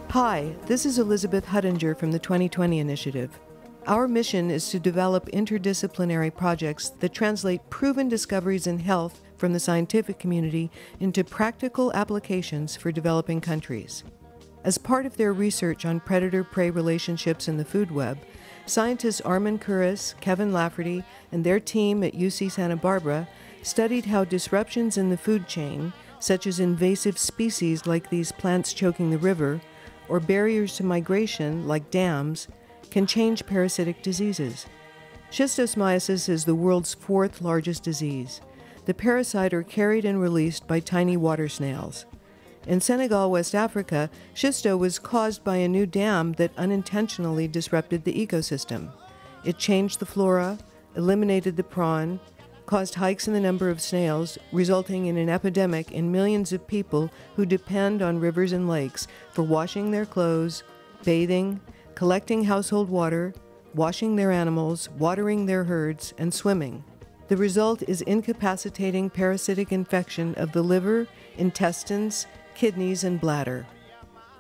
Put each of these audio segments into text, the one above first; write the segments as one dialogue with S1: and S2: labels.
S1: Hi, this is Elizabeth Huttinger from the 2020 Initiative. Our mission is to develop interdisciplinary projects that translate proven discoveries in health from the scientific community into practical applications for developing countries. As part of their research on predator-prey relationships in the food web, scientists Armin Kuris, Kevin Lafferty, and their team at UC Santa Barbara studied how disruptions in the food chain, such as invasive species like these plants choking the river, or barriers to migration, like dams, can change parasitic diseases. Schistosomiasis is the world's fourth largest disease. The parasite are carried and released by tiny water snails. In Senegal, West Africa, schisto was caused by a new dam that unintentionally disrupted the ecosystem. It changed the flora, eliminated the prawn, caused hikes in the number of snails, resulting in an epidemic in millions of people who depend on rivers and lakes for washing their clothes, bathing, collecting household water, washing their animals, watering their herds, and swimming. The result is incapacitating parasitic infection of the liver, intestines, kidneys, and bladder.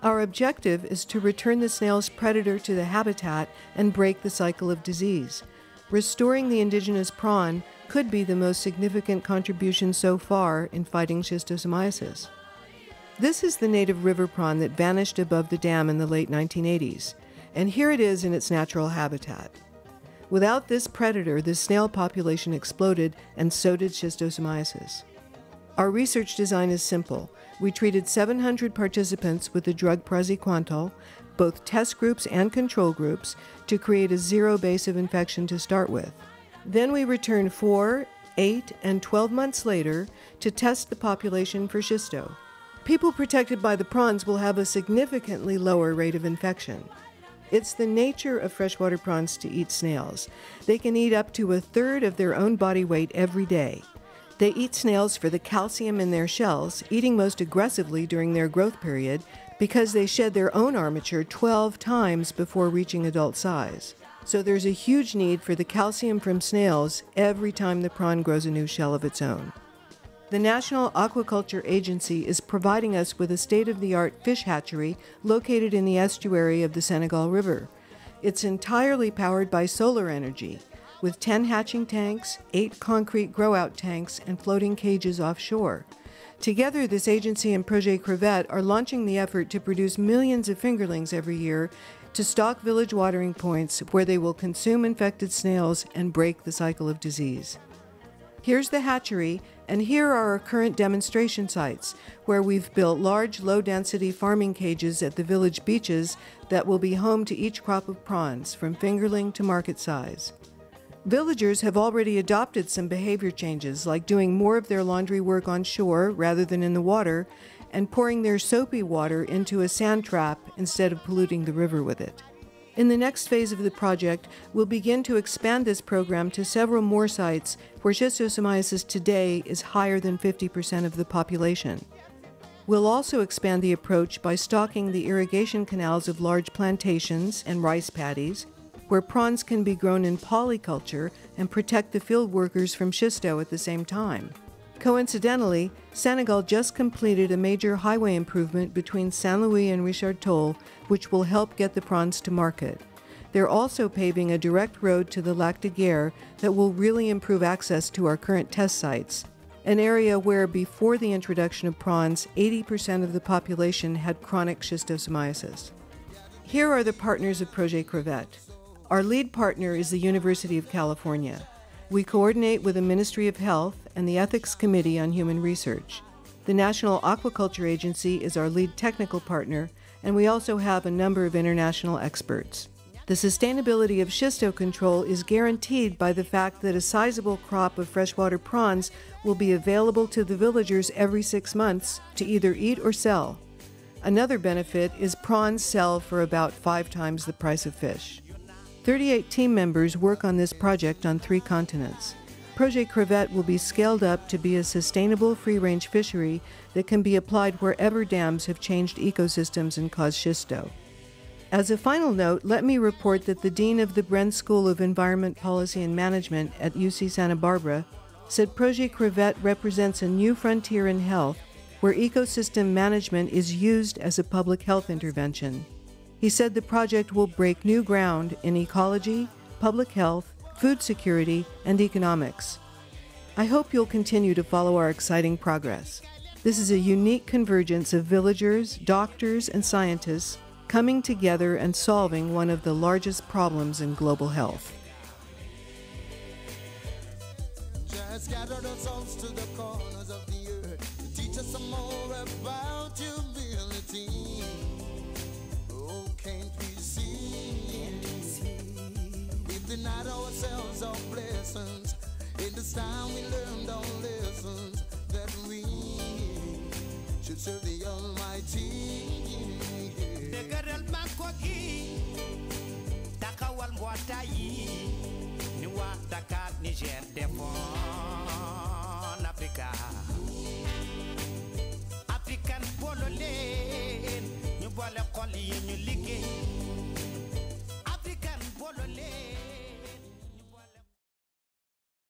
S1: Our objective is to return the snail's predator to the habitat and break the cycle of disease. Restoring the indigenous prawn could be the most significant contribution so far in fighting schistosomiasis. This is the native river prawn that vanished above the dam in the late 1980s, and here it is in its natural habitat. Without this predator, the snail population exploded, and so did schistosomiasis. Our research design is simple. We treated 700 participants with the drug praziquantel, both test groups and control groups, to create a zero base of infection to start with. Then we returned 4, 8, and 12 months later to test the population for schisto. People protected by the prawns will have a significantly lower rate of infection. It's the nature of freshwater prawns to eat snails. They can eat up to 1/3 of their own body weight every day. They eat snails for the calcium in their shells, eating most aggressively during their growth period because they shed their own armature 12 times before reaching adult size. So there's a huge need for the calcium from snails every time the prawn grows a new shell of its own. The National Aquaculture Agency is providing us with a state-of-the-art fish hatchery located in the estuary of the Senegal River. It's entirely powered by solar energy, with 10 hatching tanks, 8 concrete grow-out tanks, and floating cages offshore. Together, this agency and PROJET CREVETTE are launching the effort to produce millions of fingerlings every year to stock village watering points where they will consume infected snails and break the cycle of disease. Here's the hatchery, and here are our current demonstration sites, where we've built large, low-density farming cages at the village beaches that will be home to each crop of prawns, from fingerling to market size. Villagers have already adopted some behavior changes, like doing more of their laundry work on shore rather than in the water, and pouring their soapy water into a sand trap instead of polluting the river with it. In the next phase of the project, we'll begin to expand this program to several more sites where schistosomiasis today is higher than 50% of the population. We'll also expand the approach by stocking the irrigation canals of large plantations and rice paddies, where prawns can be grown in polyculture and protect the field workers from schisto at the same time. Coincidentally, Senegal just completed a major highway improvement between Saint Louis and Richard Toll, which will help get the prawns to market. They're also paving a direct road to the Lac de Guerre that will really improve access to our current test sites, an area where, before the introduction of prawns, 80% of the population had chronic schistosomiasis. Here are the partners of PROJET CREVETTE. Our lead partner is the University of California. We coordinate with the Ministry of Health and the Ethics Committee on Human Research. The National Aquaculture Agency is our lead technical partner, and we also have a number of international experts. The sustainability of schisto control is guaranteed by the fact that a sizable crop of freshwater prawns will be available to the villagers every 6 months to either eat or sell. Another benefit is prawns sell for about 5 times the price of fish. 38 team members work on this project on 3 continents. PROJET CREVETTE will be scaled up to be a sustainable free-range fishery that can be applied wherever dams have changed ecosystems and caused schisto. As a final note, let me report that the Dean of the Bren School of Environment Policy and Management at UC Santa Barbara said PROJET CREVETTE represents a new frontier in health where ecosystem management is used as a public health intervention. He said the project will break new ground in ecology, public health, food security, and economics. I hope you'll continue to follow our exciting progress. This is a unique convergence of villagers, doctors, and scientists coming together and solving one of the largest problems in global health.
S2: Just gathered ourselves to the corners of the earth to teach us some more about humility. Oh, can't we see? We've denied ourselves our blessings. In this time we learned our lessons that we should serve the Almighty. African polole